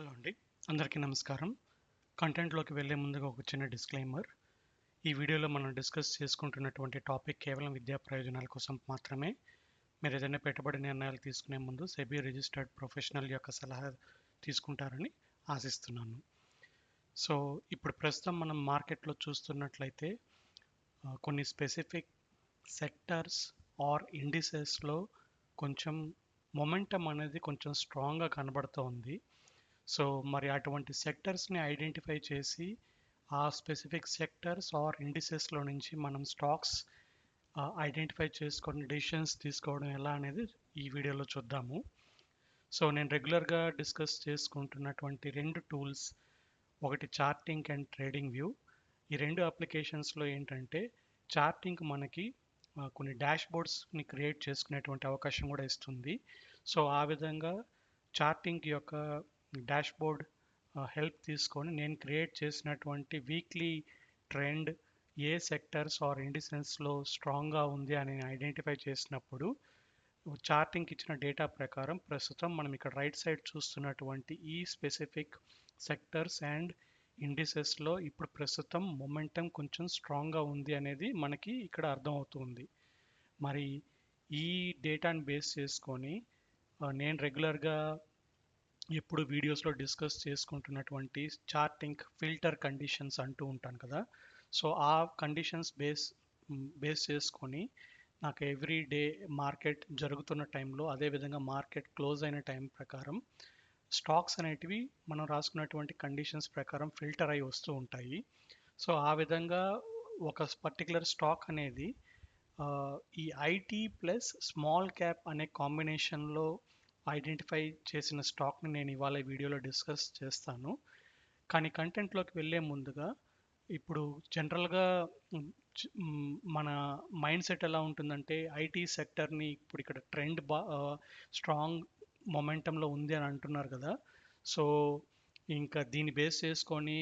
Hello అండి, అందరికీ నమస్కారం. కంటెంట్లోకి వెళ్ళే ముందుగా ఒక చిన్న డిస్క్లైమర్. ఈ వీడియోలో మనం డిస్కస్ చేసుకుంటున్నటువంటి టాపిక్ కేవలం విద్యా ప్రయోజనాల కోసం మాత్రమే. మీరు ఏదైనా పెట్టుబడి నిర్ణయాలు తీసుకునే ముందు సెబీ రిజిస్టర్డ్ ప్రొఫెషనల్ యొక్క సలహా తీసుకుంటారని ఆశిస్తున్నాను. సో ఇప్పుడు ప్రస్తుతం మనం మార్కెట్లో చూస్తున్నట్లయితే కొన్ని స్పెసిఫిక్ సెక్టర్స్ ఆర్ ఇండిసెస్లో కొంచెం మొమెంటం అనేది కొంచెం స్ట్రాంగ్గా కనబడుతూ ఉంది. సో మరి అటువంటి సెక్టర్స్ని ఐడెంటిఫై చేసి ఆ స్పెసిఫిక్ సెక్టర్స్ ఆర్ ఇండిసెస్లో నుంచి మనం స్టాక్స్ ఐడెంటిఫై చేసుకొని డెసిషన్స్ తీసుకోవడం ఎలా అనేది ఈ వీడియోలో చూద్దాము. సో నేను రెగ్యులర్గా డిస్కస్ చేసుకుంటున్నటువంటి రెండు టూల్స్, ఒకటి చార్టింగ్ అండ్ ట్రేడింగ్ వ్యూ. ఈ రెండు అప్లికేషన్స్లో ఏంటంటే చార్టింగ్ మనకి కొన్ని డాష్ బోర్డ్స్ని క్రియేట్ చేసుకునేటువంటి అవకాశం కూడా ఇస్తుంది. సో ఆ విధంగా చార్టింగ్ యొక్క డాష్ బోర్డ్ హెల్ప్ తీసుకొని నేను క్రియేట్ చేసినటువంటి వీక్లీ ట్రెండ్ ఏ సెక్టర్స్ ఆర్ ఇండిసెన్స్లో స్ట్రాంగ్గా ఉంది అని ఐడెంటిఫై చేసినప్పుడు చార్టింగ్ ఇచ్చిన డేటా ప్రకారం ప్రస్తుతం మనం ఇక్కడ రైట్ సైడ్ చూస్తున్నటువంటి ఈ స్పెసిఫిక్ సెక్టర్స్ అండ్ ఇండిసెస్లో ఇప్పుడు ప్రస్తుతం మొమెంటం కొంచెం స్ట్రాంగ్గా ఉంది అనేది మనకి ఇక్కడ అర్థమవుతుంది. మరి ఈ డేటాని బేస్ చేసుకొని నేను రెగ్యులర్గా ఎప్పుడు వీడియోస్లో డిస్కస్ చేసుకుంటున్నటువంటి చార్టింగ్ ఫిల్టర్ కండిషన్స్ అంటూ ఉంటాను కదా. సో ఆ కండిషన్స్ బేస్ చేసుకొని నాకు ఎవ్రీ డే మార్కెట్ జరుగుతున్న టైంలో, అదేవిధంగా మార్కెట్ క్లోజ్ అయిన టైం ప్రకారం స్టాక్స్ అనేటివి మనం రాసుకున్నటువంటి కండిషన్స్ ప్రకారం ఫిల్టర్ అయి వస్తూ ఉంటాయి. సో ఆ విధంగా ఒక పర్టికులర్ స్టాక్ అనేది ఈ ఐటీ ప్లస్ స్మాల్ క్యాప్ అనే కాంబినేషన్లో ఐడెంటిఫై చేసిన స్టాక్ని నేను ఇవాళ వీడియోలో డిస్కస్ చేస్తాను. కానీ కంటెంట్లోకి వెళ్ళే ముందుగా ఇప్పుడు జనరల్గా మన మైండ్ సెట్ ఎలా ఉంటుందంటే ఐటీ సెక్టర్ని ఇప్పుడు ఇక్కడ ట్రెండ్ స్ట్రాంగ్ మొమెంటంలో ఉంది అని అంటున్నారు కదా. సో ఇంకా దీన్ని బేస్ చేసుకొని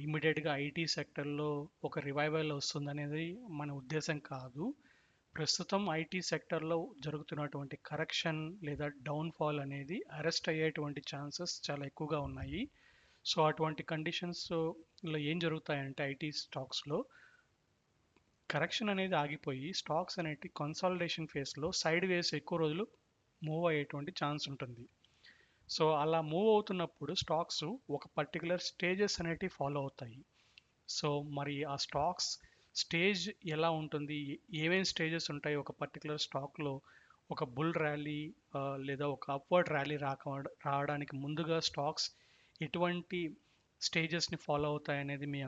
ఇమ్మీడియట్గా ఐటీ సెక్టర్లో ఒక రివైవల్ వస్తుందనేది మన ఉద్దేశం కాదు. ప్రస్తుతం ఐటీ సెక్టర్లో జరుగుతున్నటువంటి కరెక్షన్ లేదా డౌన్ఫాల్ అనేది అరెస్ట్ అయ్యేటువంటి ఛాన్సెస్ చాలా ఎక్కువగా ఉన్నాయి. సో అటువంటి కండిషన్స్లో ఏం జరుగుతాయంటే ఐటీ స్టాక్స్లో కరెక్షన్ అనేది ఆగిపోయి స్టాక్స్ అనేటి కన్సాలిడేషన్ ఫేస్లో సైడ్ వేస్ ఎక్కువ రోజులు మూవ్ అయ్యేటువంటి ఛాన్స్ ఉంటుంది. సో అలా మూవ్ అవుతున్నప్పుడు స్టాక్స్ ఒక పర్టికులర్ స్టేజెస్ అనేటివి ఫాలో అవుతాయి. సో మరి ఆ స్టాక్స్ స్టేజ్ ఎలా ఉంటుంది, ఏమేమి స్టేజెస్ ఉంటాయి ఒక పర్టికులర్ స్టాక్లో, ఒక బుల్ ర్యాలీ లేదా ఒక అప్వర్డ్ ర్యాలీ రావడానికి ముందుగా స్టాక్స్ ఎటువంటి స్టేజెస్ని ఫాలో అవుతాయి అనేది మీ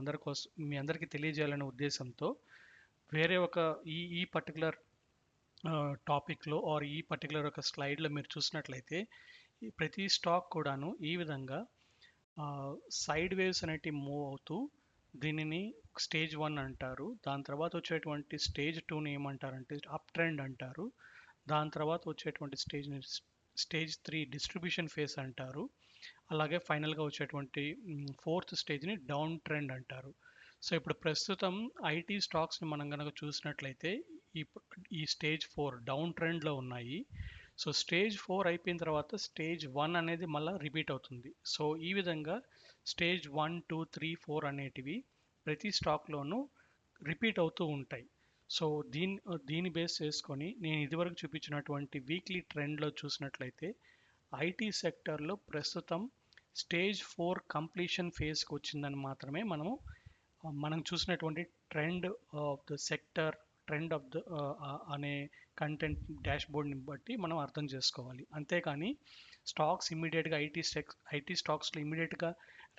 అందరికీ తెలియజేయాలనే ఉద్దేశంతో వేరే ఒక ఈ పర్టికులర్ టాపిక్లో ఆర్ ఈ పర్టికులర్ ఒక స్లైడ్లో మీరు చూసినట్లయితే ప్రతి స్టాక్ కూడాను ఈ విధంగా సైడ్ వేవ్స్ అనేటివి మూవ్ అవుతూ దీనిని స్టేజ్ 1 అంటారు. దాని తర్వాత వచ్చేటువంటి స్టేజ్ 2ని ఏమంటారంటే అప్ ట్రెండ్ అంటారు. దాని తర్వాత వచ్చేటువంటి స్టేజ్ 3 డిస్ట్రిబ్యూషన్ ఫేస్ అంటారు. అలాగే ఫైనల్గా వచ్చేటువంటి ఫోర్త్ స్టేజ్ని డౌన్ ట్రెండ్ అంటారు. సో ఇప్పుడు ప్రస్తుతం ఐటీ స్టాక్స్ని మనం కనుక చూసినట్లయితే ఈ స్టేజ్ 4 డౌన్ ట్రెండ్లో ఉన్నాయి. సో స్టేజ్ 4 అయిపోయిన తర్వాత స్టేజ్ 1 అనేది మళ్ళీ రిపీట్ అవుతుంది. సో ఈ విధంగా స్టేజ్ 1, 2, 3, 4 అనేటివి ప్రతి స్టాక్లోనూ రిపీట్ అవుతూ ఉంటాయి. సో దీన్ని బేస్ చేసుకొని నేను ఇదివరకు చూపించినటువంటి వీక్లీ ట్రెండ్లో చూసినట్లయితే ఐటీ సెక్టర్లో ప్రస్తుతం స్టేజ్ 4 కంప్లీషన్ ఫేజ్కి వచ్చిందని మాత్రమే మనం చూసినటువంటి trend of the sector, trend of the అనే కంటెంట్ డాష్ బోర్డ్ని బట్టి మనం అర్థం చేసుకోవాలి. అంతేకాని స్టాక్స్ ఇమ్మీడియట్గా ఐటీ స్టాక్స్లో ఇమ్మీడియట్గా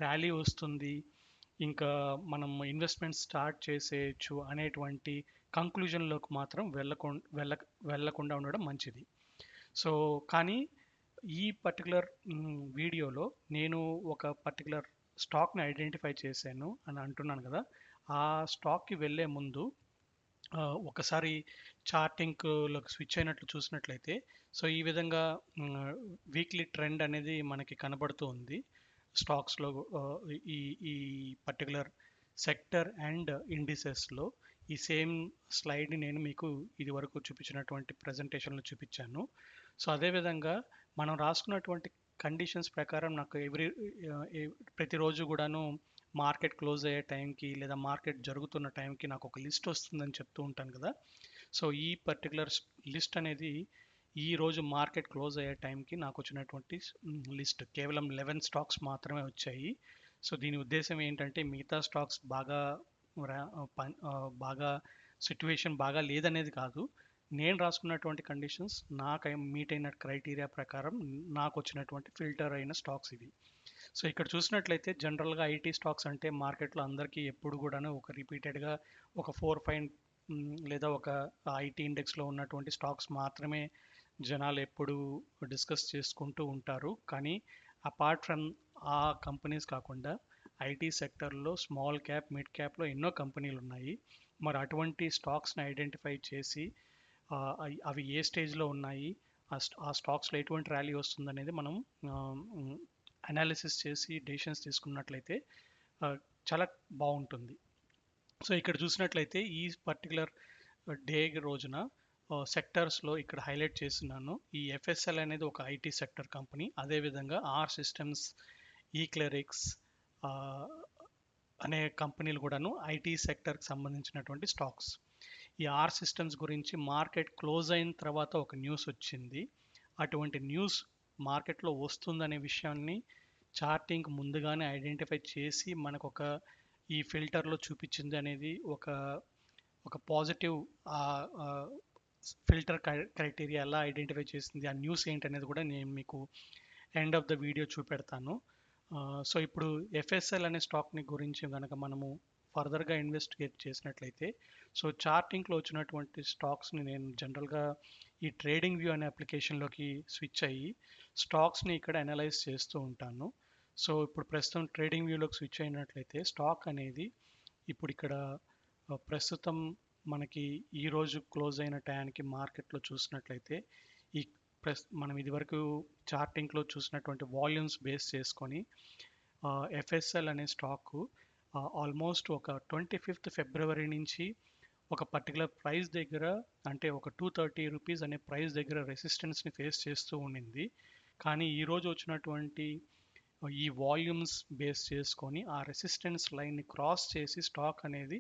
ర్యాలీ వస్తుంది, ఇంకా మనం ఇన్వెస్ట్మెంట్ స్టార్ట్ చేసేయచ్చు అనేటువంటి కంక్లూజన్లోకి మాత్రం వెళ్ళకుండా ఉండడం మంచిది. సో కానీ ఈ పర్టికులర్ వీడియోలో నేను ఒక పర్టికులర్ స్టాక్ని ఐడెంటిఫై చేశాను అని అంటున్నాను కదా. ఆ స్టాక్కి వెళ్ళే ముందు ఒకసారి చార్టింగ్లోకి స్విచ్ అయినట్లు చూసినట్లయితే సో ఈ విధంగా వీక్లీ ట్రెండ్ అనేది మనకి కనబడుతూ ఉంది స్టాక్స్లో. ఈ ఈ పర్టికులర్ సెక్టర్ అండ్ ఇండిసెస్లో ఈ సేమ్ స్లైడ్ని నేను మీకు ఇది వరకు చూపించినటువంటి ప్రజెంటేషన్లో చూపించాను. సో అదేవిధంగా మనం రాసుకున్నటువంటి కండిషన్స్ ప్రకారం నాకు ప్రతిరోజు కూడాను మార్కెట్ క్లోజ్ అయ్యే టైంకి లేదా మార్కెట్ జరుగుతున్న టైంకి నాకు ఒక లిస్ట్ వస్తుందని చెప్తూ ఉంటాను కదా. సో ఈ పర్టికులర్ లిస్ట్ అనేది ఈ రోజు మార్కెట్ క్లోజ్ అయ్యే టైంకి నాకు వచ్చినటువంటి లిస్ట్ కేవలం 11 స్టాక్స్ మాత్రమే వచ్చాయి. సో దీని ఉద్దేశం ఏంటంటే మిగతా స్టాక్స్ బాగా సిట్యువేషన్ బాగా లేదనేది కాదు. నేను రాసుకున్నటువంటి కండిషన్స్ నాకు మీట్ అయిన క్రైటీరియా ప్రకారం నాకు వచ్చినటువంటి ఫిల్టర్ అయిన స్టాక్స్ ఇవి. సో ఇక్కడ చూసినట్లయితే జనరల్గా ఐటీ స్టాక్స్ అంటే మార్కెట్లో అందరికీ ఎప్పుడు కూడాను ఒక రిపీటెడ్గా ఒక 4-5 లేదా ఒక ఐటీ ఇండెక్స్లో ఉన్నటువంటి స్టాక్స్ మాత్రమే జనాలు ఎప్పుడు డిస్కస్ చేసుకుంటూ ఉంటారు. కానీ అపార్ట్ ఫ్రమ్ ఆ కంపెనీస్ కాకుండా ఐటీ సెక్టర్లో స్మాల్ క్యాప్, మిడ్ క్యాప్లో ఎన్నో కంపెనీలు ఉన్నాయి. మరి అటువంటి స్టాక్స్ని ఐడెంటిఫై చేసి అవి ఏ స్టేజ్లో ఉన్నాయి, ఆ స్టాక్స్లో ఎటువంటి ర్యాలీ వస్తుందనేది మనం అనాలిసిస్ చేసి డెసిషన్స్ తీసుకున్నట్లయితే చాలా బాగుంటుంది. సో ఇక్కడ చూసినట్లయితే ఈ పర్టికులర్ డే రోజున సెక్టర్స్లో ఇక్కడ హైలైట్ చేస్తున్నాను. ఈ ఎఫ్ఎస్ఎల్ అనేది ఒక ఐటీ సెక్టర్ కంపెనీ, అదేవిధంగా ఆర్ సిస్టమ్స్, ఈక్లెరిక్స్ అనే కంపెనీలు కూడాను ఐటీ సెక్టర్కి సంబంధించినటువంటి స్టాక్స్. ఈ ఆర్ సిస్టమ్స్ గురించి మార్కెట్ క్లోజ్ అయిన తర్వాత ఒక న్యూస్ వచ్చింది. అటువంటి న్యూస్ మార్కెట్లో వస్తుందనే విషయాన్ని చార్టింగ్ ముందుగానే ఐడెంటిఫై చేసి మనకు ఒక ఈ ఫిల్టర్లో చూపించింది అనేది ఒక పాజిటివ్ ఫిల్టర్ క్రైటీరియా ఎలా ఐడెంటిఫై చేసింది, ఆ న్యూస్ ఏంటనేది కూడా నేను మీకు ఎండ్ ఆఫ్ ద వీడియో చూపెడతాను. సో ఇప్పుడు ఎఫ్ఎస్ఎల్ అనే స్టాక్ని గురించి కనుక మనము ఫర్దర్గా ఇన్వెస్టిగేట్ చేసినట్లయితే, సో చార్టింగ్లో వచ్చినటువంటి స్టాక్స్ని నేను జనరల్గా ఈ ట్రేడింగ్ వ్యూ అనే అప్లికేషన్లోకి స్విచ్ అయ్యి స్టాక్స్ని ఇక్కడ అనలైజ్ చేస్తూ ఉంటాను. సో ఇప్పుడు ప్రస్తుతం ట్రేడింగ్ వ్యూలోకి స్విచ్ అయినట్లయితే స్టాక్ అనేది ఇప్పుడు ఇక్కడ ప్రస్తుతం మనకి ఈరోజు క్లోజ్ అయిన టయానికి మార్కెట్లో చూసినట్లయితే ఈ మనం ఇదివరకు చార్టింగ్లో చూసినటువంటి వాల్యూమ్స్ బేస్ చేసుకొని ఎఫ్ఎస్ఎల్ అనే స్టాకు ఆల్మోస్ట్ ఒక 25th ఫిబ్రవరి నుంచి ఒక పర్టికులర్ ప్రైస్ దగ్గర, అంటే ఒక 230 రూపీస్ అనే ప్రైస్ దగ్గర రెసిస్టెన్స్ని ఫేస్ చేస్తూ ఉండింది. కానీ ఈరోజు వచ్చినటువంటి ఈ వాల్యూమ్స్ బేస్ చేసుకొని ఆ రెసిస్టెన్స్ లైన్ని క్రాస్ చేసి స్టాక్ అనేది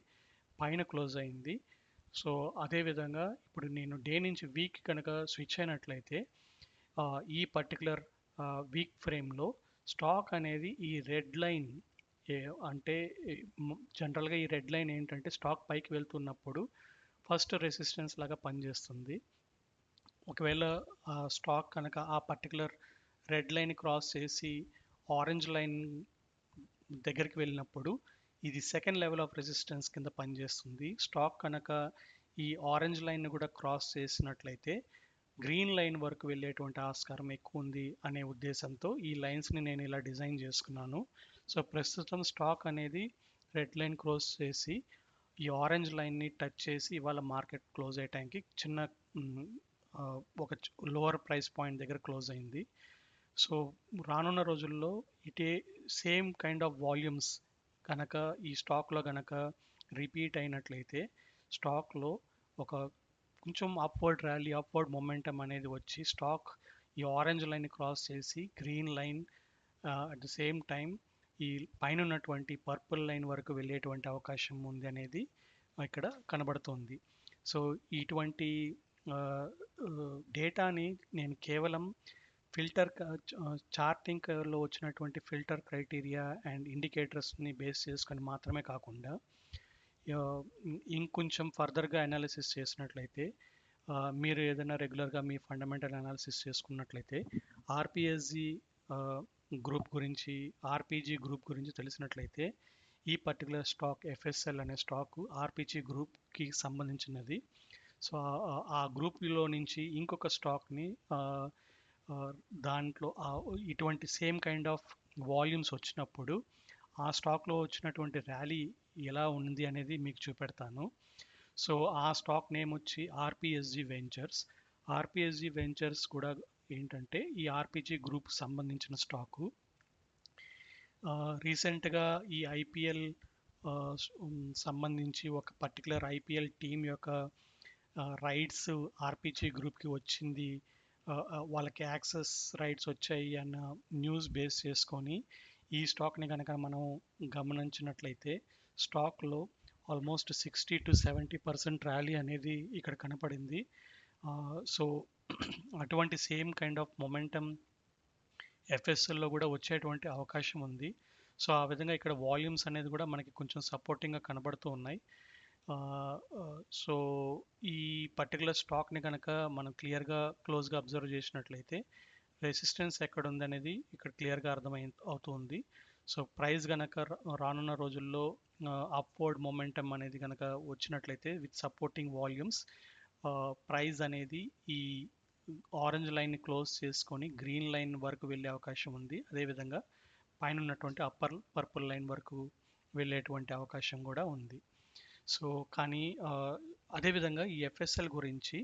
పైన క్లోజ్ అయింది. సో అదేవిధంగా ఇప్పుడు నేను డే నుంచి వీక్ కనుక స్విచ్ అయినట్లయితే ఈ పర్టికులర్ వీక్ ఫ్రేమ్లో స్టాక్ అనేది ఈ రెడ్ లైన్ అంటే జనరల్గా ఈ రెడ్ లైన్ ఏంటంటే స్టాక్ పైకి వెళ్తున్నప్పుడు ఫస్ట్ రెసిస్టెన్స్ లాగా పనిచేస్తుంది. ఒకవేళ స్టాక్ కనుక ఆ పర్టికులర్ రెడ్ లైన్ క్రాస్ చేసి ఆరెంజ్ లైన్ దగ్గరికి వెళ్ళినప్పుడు ఇది సెకండ్ లెవెల్ ఆఫ్ రెసిస్టెన్స్ కింద పనిచేస్తుంది. స్టాక్ కనుక ఈ ఆరెంజ్ లైన్ కూడా క్రాస్ చేసినట్లయితే గ్రీన్ లైన్ వరకు వెళ్ళేటువంటి ఆస్కారం ఎక్కువ ఉంది అనే ఉద్దేశంతో ఈ లైన్స్ని నేను ఇలా డిజైన్ చేసుకున్నాను. సో ప్రస్తుతం స్టాక్ అనేది రెడ్ లైన్ క్లోజ్ చేసి ఈ ఆరెంజ్ లైన్ని టచ్ చేసి ఇవాళ మార్కెట్ క్లోజ్ అయ్యే టైంకి చిన్న ఒక లోవర్ ప్రైస్ పాయింట్ దగ్గర క్లోజ్ అయింది. సో రానున్న రోజుల్లో ఇటే సేమ్ కైండ్ ఆఫ్ వాల్యూమ్స్ కనుక ఈ స్టాక్లో కనుక రిపీట్ అయినట్లయితే స్టాక్లో ఒక కొంచెం అప్వర్డ్ ర్యాలీ, అప్వర్డ్ మొమెంటం అనేది వచ్చి స్టాక్ ఈ ఆరెంజ్ లైన్ క్రాస్ చేసి green line at the same time ఈ పైన ఉన్నటువంటి పర్పుల్ లైన్ వరకు వెళ్ళేటువంటి అవకాశం ఉంది అనేది ఇక్కడ కనబడుతుంది. సో ఇటువంటి డేటాని నేను కేవలం ఫిల్టర్ చార్టింగ్లో వచ్చినటువంటి ఫిల్టర్ క్రైటీరియా అండ్ ఇండికేటర్స్ని బేస్ చేసుకొని మాత్రమే కాకుండా ఇంకొంచెం ఫర్దర్గా అనాలిసిస్ చేసినట్లయితే మీరు ఏదైనా రెగ్యులర్గా మీ ఫండమెంటల్ అనాలిసిస్ చేసుకున్నట్లయితే ఆర్పిఎస్జి గ్రూప్ గురించి, ఆర్పిజి గ్రూప్ గురించి తెలిసినట్లయితే ఈ పర్టికులర్ స్టాక్ ఎఫ్ఎస్ఎల్ అనే స్టాక్ ఆర్పిజి గ్రూప్కి సంబంధించినది. సో ఆ గ్రూప్లో నుంచి ఇంకొక స్టాక్ని దాంట్లో ఇటువంటి సేమ్ కైండ్ ఆఫ్ వాల్యూమ్స్ వచ్చినప్పుడు ఆ స్టాక్లో వచ్చినటువంటి ర్యాలీ ఎలా ఉంది అనేది మీకు చూపెడతాను. సో ఆ స్టాక్ నేమ్ వచ్చి ఆర్పిఎస్జి వెంచర్స్. ఆర్పిఎస్జి వెంచర్స్ కూడా ఏంటంటే ఈ ఆర్పిజి గ్రూప్ సంబంధించిన స్టాకు. రీసెంట్గా ఈ ఐపీఎల్ సంబంధించి ఒక పర్టికులర్ ఐపీఎల్ టీం యొక్క రైట్స్ ఆర్పిజి గ్రూప్కి వచ్చింది వాళ్ళకి యాక్సెస్ రైట్స్ వచ్చాయి అన్న న్యూస్ బేస్ చేసుకొని ఈ స్టాక్ని కనుక మనం గమనించినట్లయితే స్టాక్లో ఆల్మోస్ట్ 60 to 70% ర్యాలీ అనేది ఇక్కడ కనపడింది. సో అటువంటి సేమ్ కైండ్ ఆఫ్ మొమెంటం ఎఫ్ఎస్ఎల్లో కూడా వచ్చేటువంటి అవకాశం ఉంది. సో ఆ విధంగా ఇక్కడ వాల్యూమ్స్ అనేది కూడా మనకి కొంచెం సపోర్టింగ్గా కనబడుతూ ఉన్నాయి. సో ఈ పర్టికులర్ స్టాక్ని కనుక మనం క్లియర్గా క్లోజ్గా అబ్జర్వ్ చేసినట్లయితే రెసిస్టెన్స్ ఎక్కడ ఉంది అనేది ఇక్కడ క్లియర్గా అవుతుంది. సో ప్రైస్ కనుక రానున్న రోజుల్లో అప్వర్డ్ మొమెంటం అనేది కనుక వచ్చినట్లయితే విత్ సపోర్టింగ్ వాల్యూమ్స్ ప్రైస్ అనేది ఈ ఆరెంజ్ లైన్ని క్లోజ్ చేసుకొని గ్రీన్ లైన్ వరకు వెళ్ళే అవకాశం ఉంది. అదేవిధంగా పైన ఉన్నటువంటి అప్పర్ పర్పుల్ లైన్ వరకు వెళ్ళేటువంటి అవకాశం కూడా ఉంది. సో కానీ అదేవిధంగా ఈ ఎఫ్ఎస్ఎల్ గురించి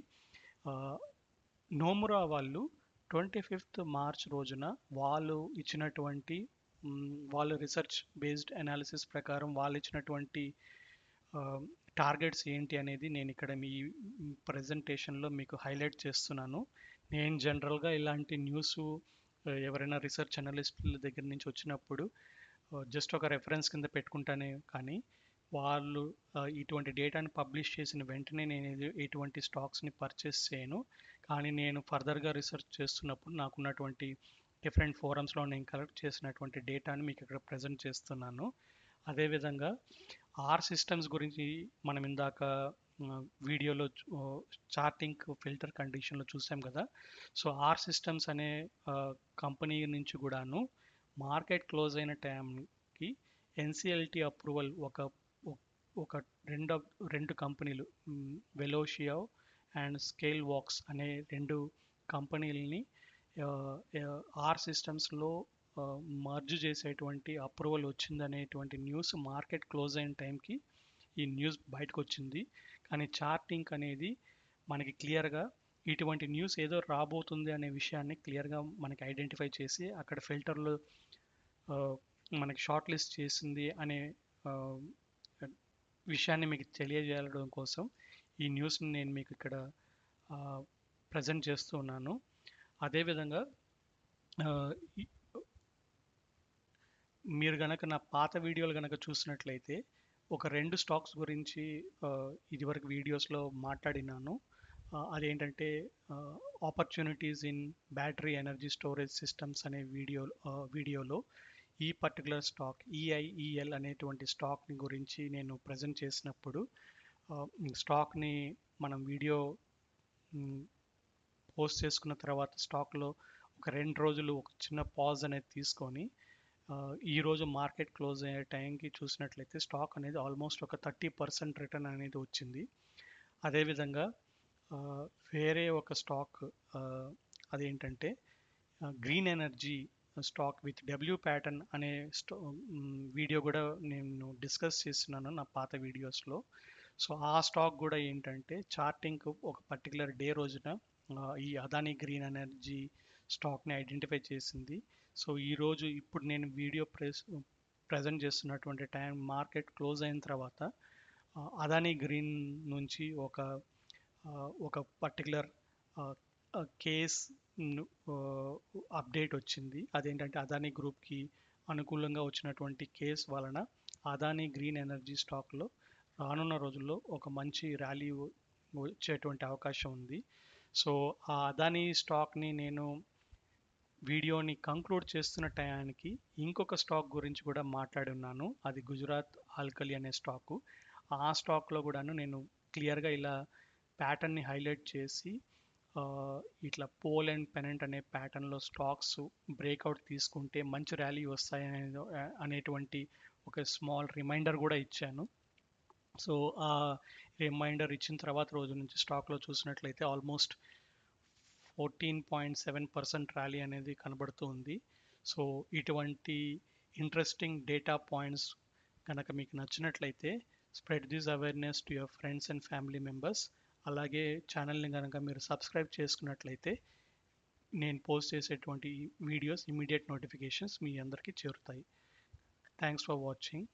నోమురా వాళ్ళు 25th మార్చ్ రోజున వాళ్ళు ఇచ్చినటువంటి వాళ్ళ రీసెర్చ్ బేస్డ్ అనాలిసిస్ ప్రకారం వాళ్ళు ఇచ్చినటువంటి టార్గెట్స్ ఏంటి అనేది నేను ఇక్కడ మీ ప్రజెంటేషన్లో మీకు హైలైట్ చేస్తున్నాను. నేను జనరల్గా ఇలాంటి న్యూస్ ఎవరైనా రీసెర్చ్ అనలిస్టుల దగ్గర నుంచి వచ్చినప్పుడు జస్ట్ ఒక రెఫరెన్స్ కింద పెట్టుకుంటానే కానీ వాళ్ళు ఇటువంటి డేటాని పబ్లిష్ చేసిన వెంటనే నేను ఎటువంటి స్టాక్స్ని పర్చేస్ చేయను. కానీ నేను ఫర్దర్గా రీసెర్చ్ చేస్తున్నప్పుడు నాకున్నటువంటి డిఫరెంట్ ఫోరమ్స్లో నేను కలెక్ట్ చేసినటువంటి డేటాని మీకు ఇక్కడ ప్రజెంట్ చేస్తున్నాను. అదేవిధంగా ఆర్ సిస్టమ్స్ గురించి మనం ఇందాక వీడియోలో చార్టింగ్ ఫిల్టర్ కండిషన్లో చూసాం కదా. సో ఆర్ సిస్టమ్స్ అనే కంపెనీ నుంచి కూడాను మార్కెట్ క్లోజ్ అయిన టైంకి ఎన్సిఎల్టీ అప్రూవల్ ఒక రెండు కంపెనీలు వెలోషియా అండ్ స్కేల్ వాక్స్ అనే రెండు కంపెనీలని ఆర్ సిస్టమ్స్లో మర్జ్ చేసేటువంటి అప్రూవల్ వచ్చిందనేటువంటి న్యూస్ మార్కెట్ క్లోజ్ అయిన టైంకి ఈ న్యూస్ బయటకు వచ్చింది. కానీ చార్టింగ్ అనేది మనకి క్లియర్గా ఇటువంటి న్యూస్ ఏదో రాబోతుంది అనే విషయాన్ని క్లియర్గా మనకి ఐడెంటిఫై చేసి అక్కడ ఫిల్టర్లో మనకి షార్ట్ లిస్ట్ చేసింది అనే విషయాన్ని మీకు తెలియజేయడం కోసం ఈ న్యూస్ని నేను మీకు ఇక్కడ ప్రజెంట్ చేస్తూ ఉన్నాను. అదేవిధంగా మీరు కనుక నా పాత వీడియోలు కనుక చూసినట్లయితే ఒక రెండు స్టాక్స్ గురించి ఇదివరకు వీడియోస్లో మాట్లాడినాను. అదేంటంటే opportunities in battery energy storage systems అనే వీడియోలో ఈ పర్టికులర్ స్టాక్ EIEL అనేటువంటి స్టాక్ని గురించి నేను ప్రజెంట్ చేసినప్పుడు స్టాక్ని మనం వీడియో పోస్ట్ చేసుకున్న తర్వాత స్టాక్లో ఒక 2 రోజులు ఒక చిన్న పాజ్ అనేది తీసుకొని ఈరోజు మార్కెట్ క్లోజ్ అయ్యే టైంకి చూసినట్లయితే స్టాక్ అనేది ఆల్మోస్ట్ ఒక 30% రిటర్న్ అనేది వచ్చింది. అదేవిధంగా వేరే ఒక స్టాక్ అదేంటంటే green energy stock with W pattern అనే వీడియో కూడా నేను డిస్కస్ చేస్తున్నాను నా పాత వీడియోస్లో. సో ఆ స్టాక్ కూడా ఏంటంటే చార్టింగ్ ఒక పర్టికులర్ డే రోజున ఈ అదానీ గ్రీన్ ఎనర్జీ స్టాక్ని ఐడెంటిఫై చేసింది. సో ఈరోజు ఇప్పుడు నేను వీడియో ప్రజెంట్ చేస్తున్నటువంటి టైం మార్కెట్ క్లోజ్ అయిన తర్వాత అదానీ గ్రీన్ నుంచి ఒక పర్టికులర్ కేస్ అప్డేట్ వచ్చింది. అదేంటంటే అదానీ గ్రూప్కి అనుకూలంగా వచ్చినటువంటి కేస్ వలన అదానీ గ్రీన్ ఎనర్జీ స్టాక్లో రానున్న రోజుల్లో ఒక మంచి ర్యాలీ వచ్చేటువంటి అవకాశం ఉంది. సో ఆ అదానీ స్టాక్ని నేను వీడియోని కంక్లూడ్ చేస్తున్న టయానికి ఇంకొక స్టాక్ గురించి కూడా మాట్లాడి ఉన్నాను. అది గుజరాత్ ఆల్కలి అనే స్టాకు. ఆ స్టాక్లో కూడాను నేను క్లియర్గా ఇలా ప్యాటర్న్ని హైలైట్ చేసి ఇట్లా పోల్ అండ్ పెనెంట్ అనే ప్యాటర్న్లో స్టాక్స్ బ్రేక్అవుట్ తీసుకుంటే మంచి ర్యాలీ వస్తాయి అనేటువంటి ఒక స్మాల్ రిమైండర్ కూడా ఇచ్చాను. సో ఆ రిమైండర్ ఇచ్చిన తర్వాత రోజు నుంచి స్టాక్లో చూసినట్లయితే ఆల్మోస్ట్ 14.7% ర్యాలీ అనేది కనబడుతూ ఉంది. సో ఇటువంటి ఇంట్రెస్టింగ్ డేటా పాయింట్స్ కనుక మీకు నచ్చినట్లయితే spread this awareness to your friends and family members. అలాగే ఛానల్ని కనుక మీరు సబ్స్క్రైబ్ చేసుకున్నట్లయితే నేను పోస్ట్ చేసేటువంటి వీడియోస్ ఇమీడియట్ నోటిఫికేషన్స్ మీ అందరికీ చేరుతాయి. Thanks for watching.